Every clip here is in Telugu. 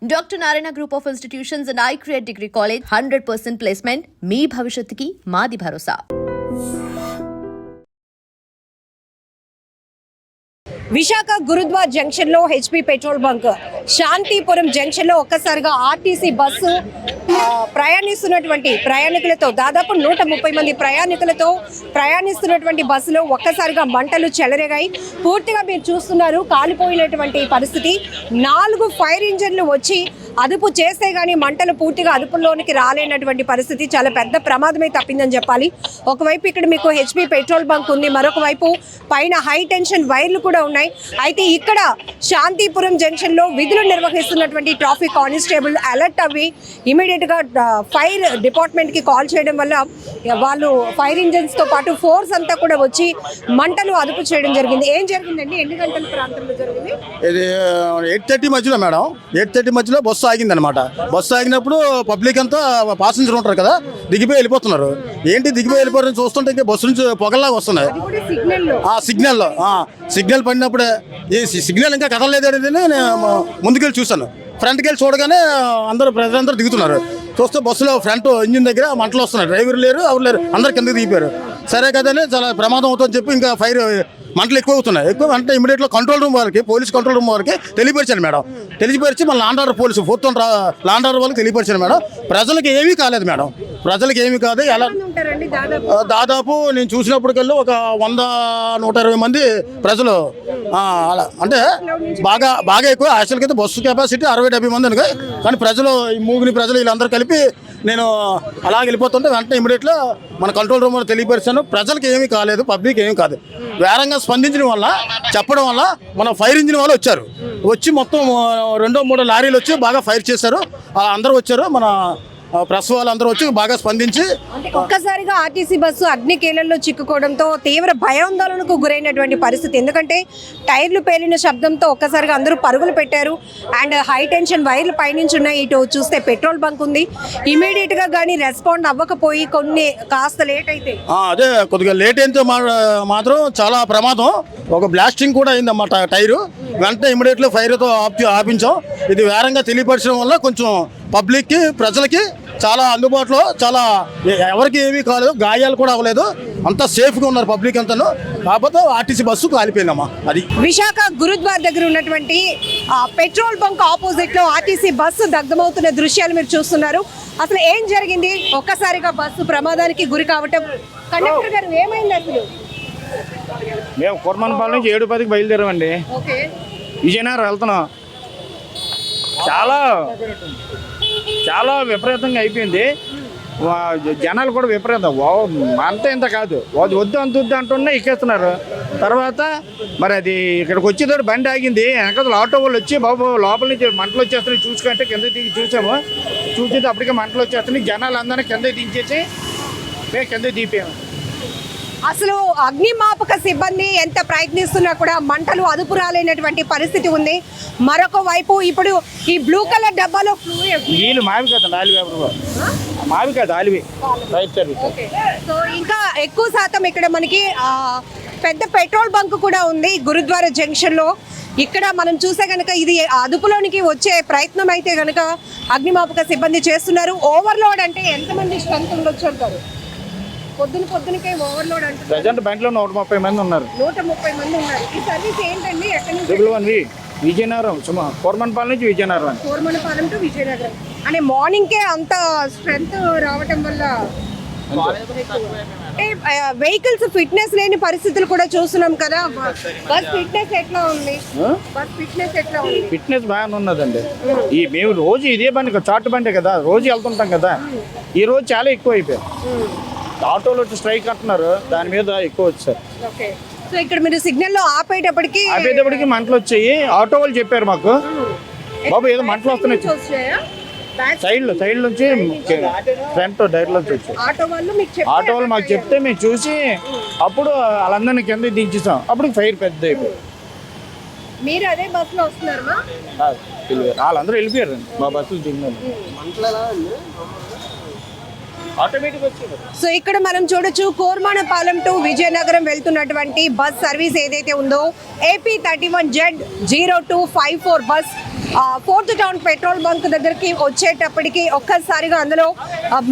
Dr. Narayana Group of Institutions and iCreate Degree College 100% placement. మీ భవిష్యత్తుకి మాది భరోసా. విశాఖ గురుద్వార్ జంక్షన్ లో HP petrol bunk, Shantipuram junction లో ఒక్కసారిగా ఆర్టీసీ బస్సు ప్రయాణిస్తున్నటువంటి ప్రయాణికులతో దాదాపు 130 మంది ప్రయాణికులతో ప్రయాణిస్తున్నటువంటి బస్సులో ఒక్కసారిగా మంటలు చెలరేగాయి. పూర్తిగా మీరు చూస్తున్నారు కాలిపోయినటువంటి పరిస్థితి. 4 ఫైర్ ఇంజన్లు వచ్చి అదుపు చేస్తే గానీ మంటలు పూర్తిగా అదుపులోనికి రాలేనటువంటి పరిస్థితి. చాలా పెద్ద ప్రమాదమే తప్పిందని చెప్పాలి. ఒకవైపు ఇక్కడ మీకు హెచ్పీ పెట్రోల్ బంక్ ఉంది, మరొక వైపు పైన హై టెన్షన్ వైర్లు కూడా ఉన్నాయి. అయితే ఇక్కడ శాంతిపురం జంక్షన్ లో విధులు నిర్వహిస్తున్నటువంటి ట్రాఫిక్ కానిస్టేబుల్ అలర్ట్ అవి ఇమీడియట్ గా ఫైర్ డిపార్ట్మెంట్ కి కాల్ చేయడం వల్ల వాళ్ళు ఫైర్ ఇంజన్స్ తో పాటు ఫోర్స్ అంతా కూడా వచ్చి మంటలు అదుపు చేయడం జరిగింది. ఏం జరిగిందండి? ఎన్ని గంటల ప్రాంతంలో జరిగింది? ఇది 8:30 మధ్యలో మేడం. 8:30 మధ్యలో బస్సు ఆగిందనమాట. బస్సు ఆగినప్పుడు పబ్లిక్ అంతా పాసెంజర్ ఉంటారు కదా, దిగిపోయి వెళ్ళిపోతున్నారు. ఏంటి దిగిపోయి వెళ్ళిపోతారని చూస్తుంటే బస్సు నుంచి పొగల్లాగా వస్తున్నాయి. సిగ్నల్ పడినప్పుడే ఈ సిగ్నల్ ఇంకా కదలలేదని నేను ముందుకెళ్ళి చూశాను. ఫ్రంట్కి వెళ్ళి చూడగానే ప్రజలందరూ దిగుతున్నారు. చూస్తే బస్సులో ఫ్రంట్ ఇంజిన్ దగ్గర మంటలు వస్తున్నాయి. డ్రైవర్ లేరు, ఎవరు లేరు, అందరు కిందకి దిగిపోయారు. సరే కదని చాలా ప్రమాదం అవుతుందని చెప్పి ఇంకా ఫైర్ మంటలు ఎక్కువ అవుతున్నాయి. ఎక్కువ అంటే ఇమీడియట్గా కంట్రోల్ రూమ్ వారికి, పోలీస్ కంట్రోల్ రూమ్ వారికి తెలియపరిచాను మేడం. తెలియపరిచి మళ్ళీ లాండ్ పోలీసు 4th లాండ్ వాళ్ళకి తెలియపరిచాను మేడం. ప్రజలకు ఏమీ కాలేదు మేడం, ప్రజలకు ఏమీ కాదు. ఎలా దాదాపు నేను చూసినప్పటికెళ్ళి ఒక 100-120 మంది ప్రజలు, అలా అంటే బాగా ఎక్కువ. యాక్చువల్గా అయితే బస్సు కెపాసిటీ 60-70 మంది అనుకో, కానీ ప్రజలు ఈ మూగిని ప్రజలు వీళ్ళందరూ కలిపి నేను అలా వెళ్ళిపోతుంటే వెంటనే ఇమీడియట్గా మన కంట్రోల్ రూమ్ తెలియపరిచాను. ప్రజలకు ఏమీ కాలేదు, పబ్లిక్ ఏమీ కాదు. వేరంగా స్పందించడం వల్ల, చెప్పడం వల్ల మన ఫైర్ ఇంజిన్ వాళ్ళు వచ్చారు. వచ్చి మొత్తం 2-3 లారీలు వచ్చి బాగా ఫైర్ చేశారు. అందరూ వచ్చారు, మన ప్రెస్ వాళ్ళందరూ వచ్చి బాగా స్పందించి ఒక్కసారిగా ఆర్టీసీ బస్సు అగ్ని కేలల్లో చిక్కుకోవడంతో తీవ్ర భయాందోళనకు గురైనటువంటి పరిస్థితి. ఎందుకంటే టైర్లు పేలిన శబ్దంతో ఒక్కసారిగా అందరూ పరుగులు పెట్టారు. అండ్ హై టెన్షన్ వైర్లు పైనుంచి ఉన్నాయి. ఇటు చూస్తే పెట్రోల్ బంక్ ఉంది. ఇమీడియట్ గా కానీ రెస్పాండ్ అవ్వకపోయి కొన్ని కాస్త లేట్ అయితే అదే కొద్దిగా లేట్ అయితే మాత్రం చాలా ప్రమాదం. ఒక బ్లాస్టింగ్ కూడా అయిందన్నమాట టైరు. వెంటనే ఇమీడియట్లీ ఫైర్తో ఆపించాం. ఇది వేరంగా తెలియపరచడం వల్ల కొంచెం పబ్లిక్కి, ప్రజలకి చాలా అందుబాటులో, చాలా ఎవరికి ఏమీ కాలేదు, గాయాలు కూడా అవ్వలేదు, అంతా సేఫ్గా ఉన్నారు పబ్లిక్ అంతాను. కాకపోతే ఆర్టీసీ బస్సు కాలిపోయిందమ్మా. అది విశాఖ గురుద్వార్ దగ్గర ఉన్నటువంటి పెట్రోల్ బంక్ ఆపోజిట్ లో ఆర్టీసీ బస్సు దగ్ధమవుతున్న దృశ్యాలు మీరు చూస్తున్నారు. అసలు ఏం జరిగింది? ఒక్కసారిగా బస్సు ప్రమాదానికి గురి కావటం. కండక్టర్ గారు ఏమైంది అసలు? మేము కుర్మన్పాలెం నుంచి 7:10కి బయలుదేరామండి. విజయనగరం వెళ్తున్నాం. చాలా విపరీతంగా అయిపోయింది. జనాలు కూడా విపరీతం, అంత ఇంత కాదు, వద్దు అంటున్నా ఎక్కేస్తున్నారు. తర్వాత మరి అది ఇక్కడికి వచ్చేటప్పుడు బండి ఆగింది. వెనకాల ఆటో వాళ్ళు వచ్చి బాబు లోపల నుంచి మంటలు వచ్చేస్తున్నాయి చూసుకుంటే కింద దిగి చూసాము. చూసి అప్పటికే మంటలు వచ్చేస్తున్నాయి. జనాలు అందరినీ కింద దించేసి మేము కింద దిగిపోయాము. అసలు అగ్నిమాపక సిబ్బంది ఎంత ప్రయత్నిస్తున్నా కూడా మంటలు అదుపు రాలేనటువంటి పరిస్థితి ఉంది. మరొక వైపు ఇప్పుడు ఈ బ్లూ కలర్ డబ్బాలో నీళ్ళు మావి కదా, మావి కాదు ఆలివి. సో ఇంకా ఎక్కువ శాతం ఇక్కడ మనకి పెద్ద పెట్రోల్ బంక్ కూడా ఉంది గురుద్వారా జంక్షన్ లో. ఇక్కడ మనం చూసే కనుక ఇది అదుపులోనికి వచ్చే ప్రయత్నం అయితే కనుక అగ్నిమాపక సిబ్బంది చేస్తున్నారు. ఓవర్లోడ్ అంటే ఎంతమంది స్ట్రెంత్ ఉండొచ్చు అంటారు? పొద్దునకే ఓవర్లోడ్ అంటే ప్రజెంట్ బండిలో 130 మంది ఉన్నారు. 130 మంది ఉన్నారు. ఈ సర్వీస్ ఏంటండి? ఎక్కడి నుంచి? విజయనగరం, కోర్మన్పాలెం నుంచి విజయనగరం. కోర్మన్పాలెం టు విజయనగరం అంటే మార్నింగ్కే అంత స్ట్రెంత్ రావటం వల్ల వెహికల్స్ ఫిట్నెస్ లేని పరిస్థితులు కూడా చూస్తున్నాం కదా. బస్ ఫిట్నెస్ ఎట్లా ఉంది? ఫిట్నెస్ బాగానే ఉన్నదండి. మేము రోజు ఇదే బండి, చాటు బండి కదా, రోజు వెళ్తుంటాం కదా. ఈ రోజు చాలా ఎక్కువ అయిపోయాయి. ఆటోలో వచ్చి స్ట్రైక్ అంటున్నారు, దాని మీద ఎక్కువ వచ్చారు. సో ఇక్కడ మీరు సిగ్నల్ లో ఆపేటప్పటికి మంటలు వచ్చాయి. ఆటో వాళ్ళు చెప్పారు మాకు, బాబు ఏదో మంటలు వస్తున్నాయి. సైడ్ నుంచి ఫ్రంట్ డైర్ నుంచి వచ్చాయి. ఆటో వాళ్ళు మాకు చెప్తే మేము చూసి అప్పుడు వాళ్ళందరినీ కింద దించేసాం. అప్పుడు ఫైర్ పెద్ద అయిపోయింది. మీరు అదే బస్సులో వస్తున్నారా? వాళ్ళందరూ వెళ్ళిపోయారు. మా బస్సులు దిగినారు. ఆటోమేటిక్ వచ్చింది. సో ఇక్కడ మనం చూడొచ్చు కోర్మానపాలెం టు విజయనగరం వెళ్తున్నటువంటి బస్ సర్వీస్ ఏదైతే ఉందో AP31Z0254 bus fourth town petrol bunk దగ్గరికి వచ్చేటప్పటికి ఒక్కసారిగా అందులో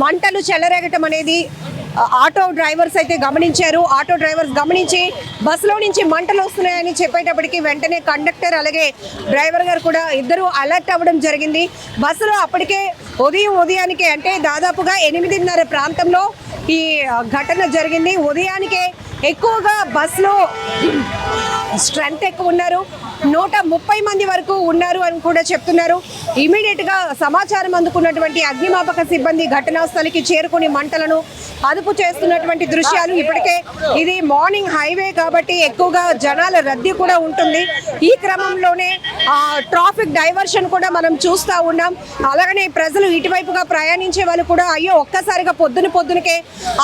మంటలు చెలరేగటం అనేది ఆటో డ్రైవర్స్ అయితే గమనించారు. ఆటో డ్రైవర్స్ గమనించి బస్సులో నుంచి మంటలు వస్తున్నాయని చెప్పేటప్పటికి వెంటనే కండక్టర్ అలాగే డ్రైవర్ గారు కూడా ఇద్దరు అలర్ట్ అవ్వడం జరిగింది. బస్సులో అప్పటికే ఉదయానికే అంటే దాదాపుగా 8:30 ప్రాంతంలో ఈ ఘటన జరిగింది. ఉదయానికే ఎక్కువగా బస్సులో స్ట్రెంత్ ఎక్కువ ఉన్నారు, 130 మంది వరకు ఉన్నారు అని కూడా చెప్తున్నారు. ఇమీడియట్గా సమాచారం అందుకున్నటువంటి అగ్నిమాపక సిబ్బంది ఘటనా స్థలికి చేరుకుని మంటలను అదుపు చేస్తున్నటువంటి దృశ్యాలు. ఇప్పటికే ఇది మార్నింగ్ హైవే కాబట్టి ఎక్కువగా జనాల రద్దీ కూడా ఉంటుంది. ఈ క్రమంలోనే ట్రాఫిక్ డైవర్షన్ కూడా మనం చూస్తూ ఉన్నాం. అలాగనే ప్రజలు ఇటువైపుగా ప్రయాణించే వాళ్ళు కూడా అయ్యో ఒక్కసారిగా పొద్దునకే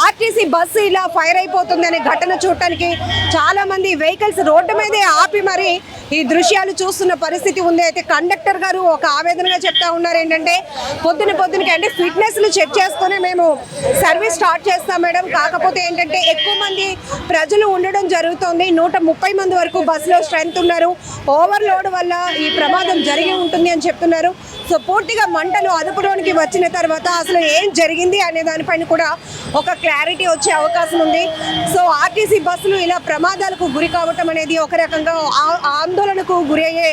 ఆర్టీసీ బస్సు ఇలా ఫైర్ అయిపోతుంది అనే ఘటన చూడటానికి చాలా మంది వెహికల్స్ రోడ్డు మీదే ఆపి మరి ఈ దృశ్యాలు చూస్తున్న పరిస్థితి ఉంది. అయితే కండక్టర్ గారు ఒక ఆవేదనగా చెప్తా ఉన్నారు ఏంటంటే పొద్దునకి అంటే ఫిట్నెస్లు చెక్ చేసుకుని మేము సర్వీస్ స్టార్ట్ చేస్తాం మేడం, కాకపోతే ఏంటంటే ఎక్కువ మంది ప్రజలు ఉండడం జరుగుతుంది, 130 మంది వరకు బస్సులో స్ట్రెంత్ ఉన్నారు, ఓవర్లోడ్ వల్ల ఈ ప్రమాదం జరిగి ఉంటుంది అని చెప్తున్నారు. సో పూర్తిగా మంటలు అదుపులోనికి వచ్చిన తర్వాత అసలు ఏం జరిగింది అనే దానిపైన కూడా ఒక క్లారిటీ వచ్చే అవకాశం ఉంది. సో ఆర్టీసీ బస్సులు ఇలా ప్రమాదాలకు గురి కావటం అనేది ఒక రకంగా ఆందోళనకు గురి అయ్యే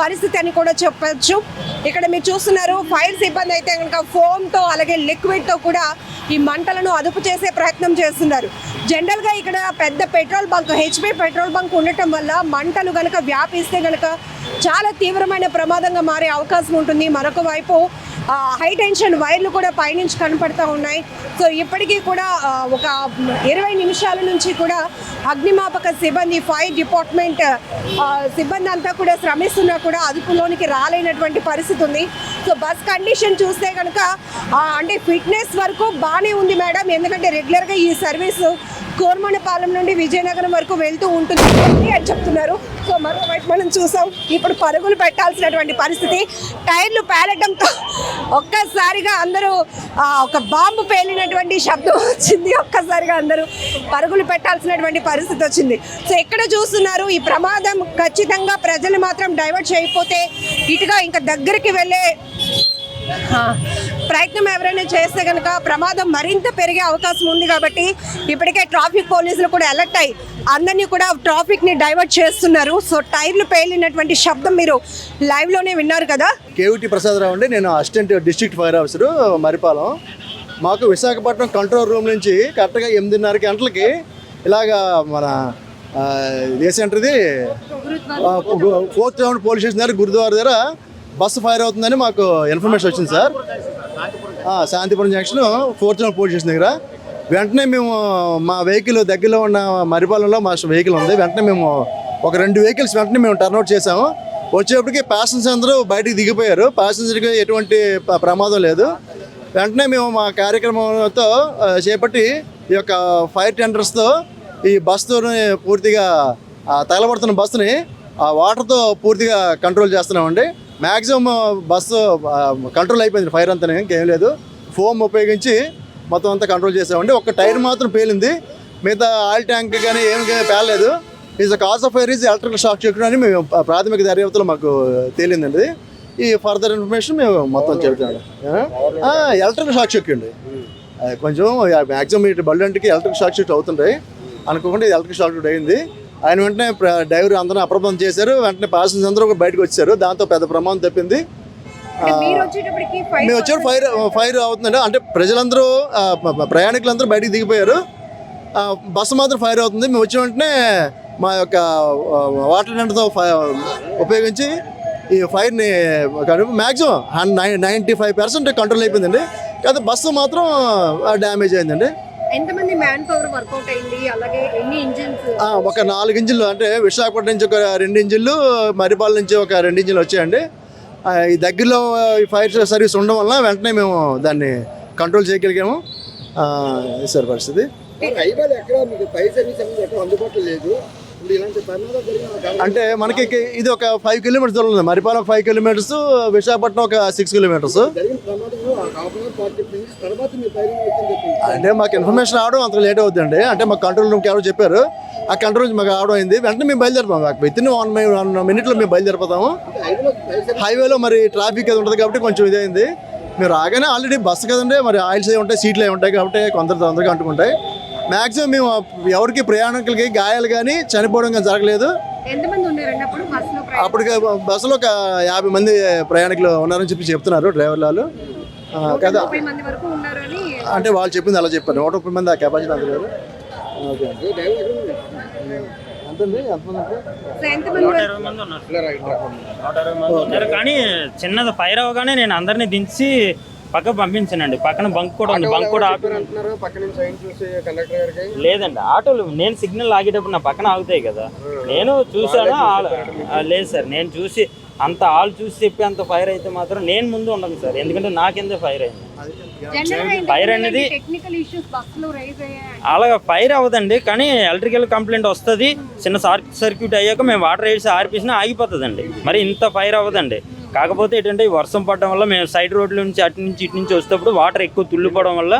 పరిస్థితి అని కూడా చెప్పచ్చు. ఇక్కడ మీరు చూస్తున్నారు ఫైర్ సిబ్బంది అయితే కనుక ఫోమ్తో అలాగే లిక్విడ్తో కూడా ఈ మంటలను అదుపు చేసే ప్రయత్నం చేస్తున్నారు. జనరల్గా ఇక్కడ పెద్ద petrol bunk HP petrol bunk ఉండటం వల్ల మంటలు కనుక వ్యాపిస్తే కనుక చాలా తీవ్రమైన ప్రమాదంగా మారే అవకాశం ఉంటుంది. మరొక వైపు హై టెన్షన్ వైర్లు కూడా పైనుంచి కనపడుతూ ఉన్నాయి. సో ఇప్పటికీ కూడా ఒక 20 నిమిషాల నుంచి కూడా అగ్నిమాపక సిబ్బంది ఫైర్ డిపార్ట్మెంట్ సిబ్బంది అంతా కూడా శ్రమిస్తున్నా కూడా అదుపులోనికి రాలేనటువంటి పరిస్థితి ఉంది. సో బస్ కండిషన్ చూస్తే కనుక అంటే ఫిట్నెస్ వరకు బాగానే ఉంది మేడం, ఎందుకంటే రెగ్యులర్గా ఈ సర్వీసు కోర్మనపాలెం నుండి విజయనగరం వరకు వెళ్తూ ఉంటుంది అని చెప్తున్నారు. సో మరోవైపు మనం చూసాం ఇప్పుడు పరుగులు పెట్టాల్సినటువంటి పరిస్థితి, టైర్లు పేలటంతో ఒక్కసారిగా అందరూ ఒక బాంబు పేలినటువంటి శబ్దం వచ్చింది, ఒక్కసారిగా అందరూ పరుగులు పెట్టాల్సినటువంటి పరిస్థితి వచ్చింది. సో ఎక్కడ చూస్తున్నారు ఈ ప్రమాదం ఖచ్చితంగా ప్రజలు మాత్రం డైవర్ట్ చేయకపోతే ఇటుగా ఇంకా దగ్గరికి వెళ్ళే ప్రయత్నం ఎవరైనా చేస్తే కనుక ప్రమాదం మరింత పెరిగే అవకాశం ఉంది. కాబట్టి ఇప్పటికే ట్రాఫిక్ పోలీసులు కూడా అలర్ట్ అయ్యి అందరినీ కూడా ట్రాఫిక్ని డైవర్ట్ చేస్తున్నారు. సో టైర్లు పేలినటువంటి శబ్దం మీరు లైవ్లోనే విన్నారు కదా. కేవిటి ప్రసాదరావు అండి, నేను assistant district fire officer Maripalem. మాకు విశాఖపట్నం కంట్రోల్ రూమ్ నుంచి కరెక్ట్గా 8:30 గంటలకి ఇలాగా మన ఏ సెంటర్ది ఫోర్త్ టౌన్ పోలీస్ స్టేషన్ దగ్గర గురుద్వారా దగ్గర బస్సు ఫైర్ అవుతుందని మాకు ఇన్ఫర్మేషన్ వచ్చింది sir. Shantipuram junction fourth town police station దగ్గర వెంటనే మేము మా వెహికల్ దగ్గరలో ఉన్న మరిపాలెంలో మా వెహికల్ ఉంది, వెంటనే మేము ఒక 2 వెహికల్స్ వెంటనే మేము టర్న్అవుట్ చేసాము. వచ్చేప్పటికి ప్యాసింజర్స్ అందరూ బయటికి దిగిపోయారు, ప్యాసింజర్కి ఎటువంటి ప్రమాదం లేదు. వెంటనే మేము మా కార్యక్రమంతో చేపట్టి ఈ యొక్క ఫైర్ టెండర్స్తో ఈ బస్సుని పూర్తిగా తగలబడుతున్న బస్సుని ఆ వాటర్తో పూర్తిగా కంట్రోల్ చేస్తున్నామండి. మ్యాక్సిమం బస్సు కంట్రోల్ అయిపోయింది, ఫైర్ అంతా ఇంకేం లేదు. ఫోమ్ ఉపయోగించి మొత్తం అంతా కంట్రోల్ చేసామండి. ఒక టైర్ మాత్రం పేలింది, మిగతా ఆయిల్ ట్యాంక్ కానీ ఏమి పేలలేదు. Is the cause of fire is electrical shock circuit అని మేము ప్రాథమిక దర్యాప్తులో మాకు తేలిందండి. ఈ ఫర్దర్ ఇన్ఫర్మేషన్ మేము మొత్తం చెబుతాము. ఎలక్ట్రికల్ షాక్ సర్క్యూట్ అండి, కొంచెం మ్యాక్సిమం ఇటు బల్లంటికి ఎలక్ట్రికల్ షాక్ సర్క్యూట్ అవుతుంటాయి అనుకోకుండా ఇది ఎలక్ట్రికల్ షాక్ సర్క్యూట్ అయింది. ఆయన వెంటనే డ్రైవర్ అందరూ అప్రమత్తం చేశారు, వెంటనే ప్యాసింజర్స్ అందరూ బయటకు వచ్చారు, దాంతో పెద్ద ప్రమాదం తప్పింది. మేము వచ్చారు ఫైర్ అవుతుందండి, అంటే ప్రజలందరూ ప్రయాణికులందరూ బయటికి దిగిపోయారు, బస్సు మాత్రం ఫైర్ అవుతుంది. మేము వచ్చిన వెంటనే మా యొక్క వాటర్ టెండర్తో ఉపయోగించి ఈ ఫైర్ని మ్యాక్సిమం 95% కంట్రోల్ అయిపోయిందండి. కాకపోతే బస్సు మాత్రం డ్యామేజ్ అయిందండి. ఎంతమంది మ్యాన్ పవర్ వర్కౌట్ అయింది, అలాగే ఎన్ని ఇంజిన్స్? ఒక 4 ఇంజిన్లు, అంటే విశాఖపట్నం నుంచి ఒక 2 ఇంజిన్లు, మరిపాలెం నుంచి ఒక 2 ఇంజిన్లు వచ్చాయండి. ఈ దగ్గరలో ఈ ఫైర్ సర్వీస్ ఉండడం వల్ల వెంటనే మేము దాన్ని కంట్రోల్ చేయగలిగాము. సార్ పరిస్థితి హైవేలో ఎక్కడ మీకు ఫైర్ సర్వీస్ అనేది ఎక్కడ అందుబాటులో లేదు, అంటే మనకి ఇది ఒక 5 కిలోమీటర్స్ దూరం ఉంది. మరిపాలెం 5 కిలోమీటర్స్, విశాఖపట్నం ఒక 6 కిలోమీటర్స్. అంటే మాకు ఇన్ఫర్మేషన్ రావడం అంత లేట్ అవుతుందండి. అంటే మాకు కంట్రోల్ రూమ్కి ఎవరో చెప్పారు, ఆ కంట్రోల్ రూమ్ మాకు రావడం అయింది. వెంటనే మేము బయలుదేరిపోతాం. విత్ ఇన్ 1 మినిట్లో మేము బయలుదేరిపోతాము. హైవేలో మరి ట్రాఫిక్ అది ఉంటుంది కాబట్టి కొంచెం ఇదైంది. మీరు రాగానే ఆల్రెడీ బస్సు కదండి, మరి ఆయిల్స్ అవి ఉంటాయి, సీట్లు అవి ఉంటాయి కాబట్టి కొందరు తొందరగా అంటుకుంటాయి. మ్యాక్సిమం మేము ఎవరికి ప్రయాణికులకి గాయాలు కానీ చనిపోవడం కానీ జరగలేదు. ఎంతమంది ఉన్నారండి అప్పుడు బస్సులో? అప్పటికి బస్సులో ఒక 50 మంది ప్రయాణికులు ఉన్నారని చెప్పి చెప్తున్నారు డ్రైవర్లు వాళ్ళు కదా. 30 మంది వరకు ఉన్నారని అంటే వాళ్ళు చెప్పింది అలా చెప్పారు. 130 మంది ఆ కెపాసిటీ అందులో. ఓకే ఎంతండి, ఎంతమంది అంటే సో ఎంతమంది వరకు? 120 మంది ఉన్నారు. కానీ చిన్నది ఫైర్ అవగానే నేను అందరినీ దించి పక్కకు పంపించానండి. పక్కన బంక్ కూడా ఉంది, బంక్ కూడా ఆపి లేదండి. ఆటోలు నేను సిగ్నల్ ఆగేటప్పుడు నా పక్కన ఆగుతాయి కదా, నేను చూసాను. లేదు సార్, నేను చూసి అంత ఆల్ చూసి చెప్పి అంత ఫైర్ అయితే మాత్రం నేను ముందు ఉండను సార్, ఎందుకంటే నాకెందుకు ఫైర్ అయింది. ఫైర్ అనేది టెక్నికల్ ఇష్యూస్ బస్సులో రైజ్ అయ్యాయి. అలాగా ఫైర్ అవ్వదండి, కానీ ఎలక్ట్రికల్ కంప్లైంట్ వస్తుంది. చిన్న సర్క్యూట్ అయ్యాక మేము వాటర్ వేసి ఆర్పేసినా ఆగిపోతుందండి. మరి ఇంత ఫైర్ అవ్వదండి. కాకపోతే ఏంటంటే ఈ వర్షం పడడం వల్ల మేము సైడ్ రోడ్ల నుంచి అటు నుంచి ఇటు నుంచి వచ్చేటప్పుడు వాటర్ ఎక్కువ తుల్లిపోవడం వల్ల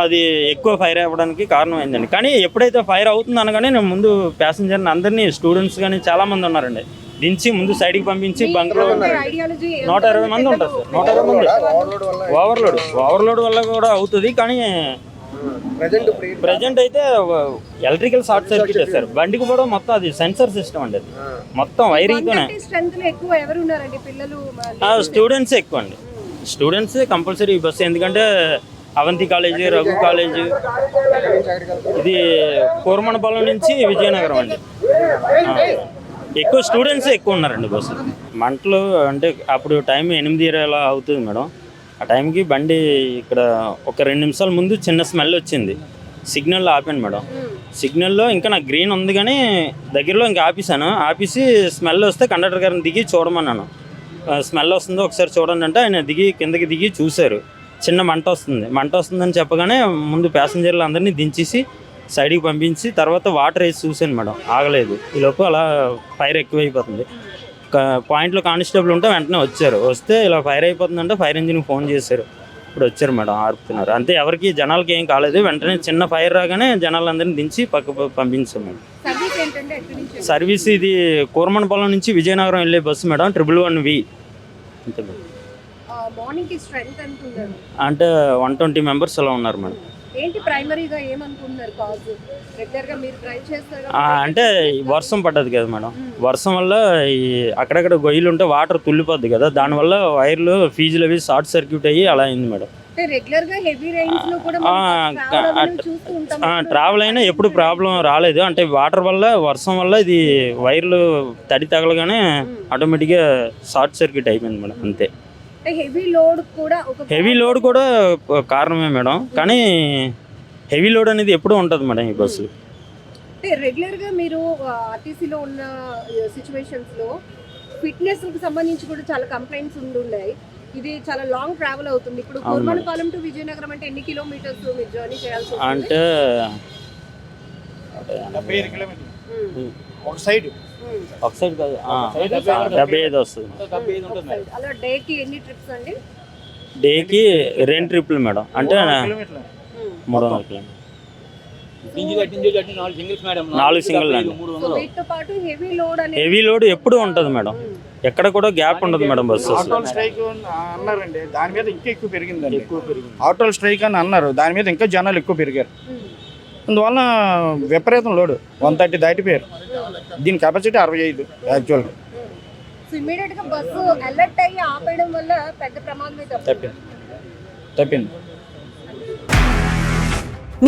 అది ఎక్కువ ఫైర్ అవ్వడానికి కారణం అయిందండి. కానీ ఎప్పుడైతే ఫైర్ అవుతుంది అనగానే నేను ముందు ప్యాసింజర్ని అందరినీ, స్టూడెంట్స్ కానీ చాలామంది ఉన్నారండి, దించి ముందు సైడ్కి పంపించి బంక్లో 120 మంది ఉంటారు సార్. 120 మంది ఓవర్లోడ్ వల్ల కూడా అవుతుంది. కానీ ప్రజెంట్ అయితే ఎలక్ట్రికల్ షార్ట్ సర్క్యూట్ సార్. బండికి కూడా మొత్తం అది సెన్సర్ సిస్టమ్ అండి, అది మొత్తం వైరింగ్తోనే. స్టూడెంట్స్ ఎక్కువ అండి, స్టూడెంట్స్ కంపల్సరీ బస్సు. ఎందుకంటే అవంతి కాలేజీ, రఘు కాలేజీ, ఇది కోరమనపాలెం నుంచి విజయనగరం అండి. ఎక్కువ స్టూడెంట్స్ ఎక్కువ ఉన్నారండి బస్సు. మంటలు అంటే అప్పుడు టైం 8:20 అలా అవుతుంది మేడం. ఆ టైంకి బండి ఇక్కడ ఒక 2 నిమిషాల ముందు చిన్న స్మెల్ వచ్చింది. సిగ్నల్లో ఆపాను మేడం. సిగ్నల్లో ఇంకా నాకు గ్రీన్ ఉంది కానీ దగ్గరలో ఇంకా ఆపేసాను. ఆపేసి స్మెల్ వస్తే కండక్టర్ గారిని దిగి చూడమన్నాను. స్మెల్ వస్తుందో ఒకసారి చూడండి అంటే ఆయన కిందకి దిగి చూశారు. చిన్న మంట వస్తుందని చెప్పగానే ముందు ప్యాసింజర్లు అందరినీ దించేసి సైడ్కి పంపించి తర్వాత వాటర్ వేసి చూశాను మేడం, ఆగలేదు. ఈలోపు అలా ఫైర్ ఎక్కువైపోతుంది. పాయింట్లో కానిస్టేబుల్ ఉంటే వెంటనే వచ్చారు. వస్తే ఇలా ఫైర్ అయిపోతుందంటే ఫైర్ ఇంజిన్కి ఫోన్ చేశారు. ఇప్పుడు వచ్చారు మేడం, ఆర్పుతున్నారు అంతే. ఎవరికి జనాలకి ఏం కాలేదు. వెంటనే చిన్న ఫైర్ రాగానే జనాలందరినీ దించి పక్క పంపించాం మేడం. సర్వీస్ ఇది కోరమనపాలెం నుంచి విజయనగరం వెళ్ళే బస్సు మేడం, 111V. అంతే మేడం. అంటే 120 మెంబర్స్ అలా ఉన్నారు మేడం. ఏంటి ప్రైమరీగా ఏమనుకుంటున్నారు కాజ్? రెగ్యులర్ గా మీరు డ్రైవ్ చేస్తారు అంటే వర్షం పడ్డది కదా మేడం. వర్షం వల్ల ఈ అక్కడక్కడ గొయ్యలు ఉంటే వాటర్ తుల్లిపోద్ది కదా, దానివల్ల వైర్లు ఫీజులు అవి షార్ట్ సర్క్యూట్ అయ్యి అలా అయింది మేడం. రెగ్యులర్ గా హెవీ రైన్స్ లో కూడా ట్రావెల్ అయినా ఎప్పుడు ప్రాబ్లం రాలేదు. అంటే వాటర్ వల్ల, వర్షం వల్ల ఇది వైర్లు తడి తగలగానే ఆటోమేటిక్గా షార్ట్ సర్క్యూట్ అయిపోయింది మేడం, అంతే. హెవీ లోడ్ కూడా కారణమే మేడం, కానీ హెవీ లోడ్ అనేది ఎప్పుడూ ఉంటుంది మేడం ఈ బస్సు. రెగ్యులర్ గా మీరు ఆర్టీసీలో ఉన్న సిచ్యువేషన్స్ లో ఫిట్నెస్ కి సంబంధించి కూడా చాలా కంప్లైంట్స్ ఉన్నాయి. ఇది చాలా లాంగ్ ట్రావెల్ అవుతుంది. ఇప్పుడు కోరమనపాలెం టు విజయనగరం అంటే ఎన్ని కిలోమీటర్స్ మీరు జర్నీ చేయాల్సి ఉంటుంది? అంటే 75 కిలోమీటర్లు ఒక సైడ్ కాదు, 75 వస్తుంది. అలా డేకి ఎన్ని ట్రిప్స్ అండి? డేకి 2 ట్రిప్లు మేడం, అంటే 300 కిలోమీటర్లు. 4 సింగిల్ అండి. హెవీ లోడ్ ఎప్పుడు ఉంటుంది మేడం, ఎక్కడ కూడా గ్యాప్ ఉండదు మేడం బస్సు. ఆటోల్ స్ట్రైక్ అన్నారండి, దాని మీద ఇంకా ఎక్కువ పెరిగిందండి. ఆటోల్ స్ట్రైక్ అని అన్నారు, దాని మీద ఇంకా జనాలు ఎక్కువ పెరిగారు. అందువల్ల విపరీతం లోడు 130 దాటిపోయారు. దీని కెపాసిటీ 65 యాక్చువల్గా. తప్పింది.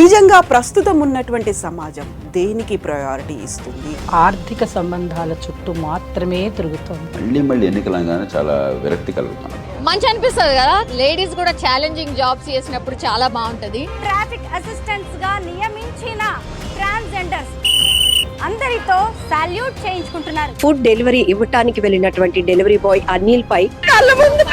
నిజంగా ప్రస్తుతం ఉన్నటువంటి సమాజం దేనికి ప్రయారిటీ ఇస్తుంది? ఆర్థిక సంబంధాల చుట్టూ మాత్రమే తిరుగుతోంది. మళ్ళీ ఎన్నికలంగానే చాలా విరక్తి కలుగుతాను. మంచి అనిపిస్తుంది కదా, లేడీస్ కూడా ఛాలెంజింగ్ జాబ్స్ చేసినప్పుడు చాలా బాగుంటది. ట్రాఫిక్ అసిస్టెంట్స్ గా నియమించిన ట్రాన్స్జెండర్స్ అందరితో సాల్యూట్ చేయించుకుంటున్నారు. ఫుడ్ డెలివరీ ఇవ్వటానికి వెళ్ళినటువంటి డెలివరీ బాయ్ అనిల్ పై కళ్ళ ముందు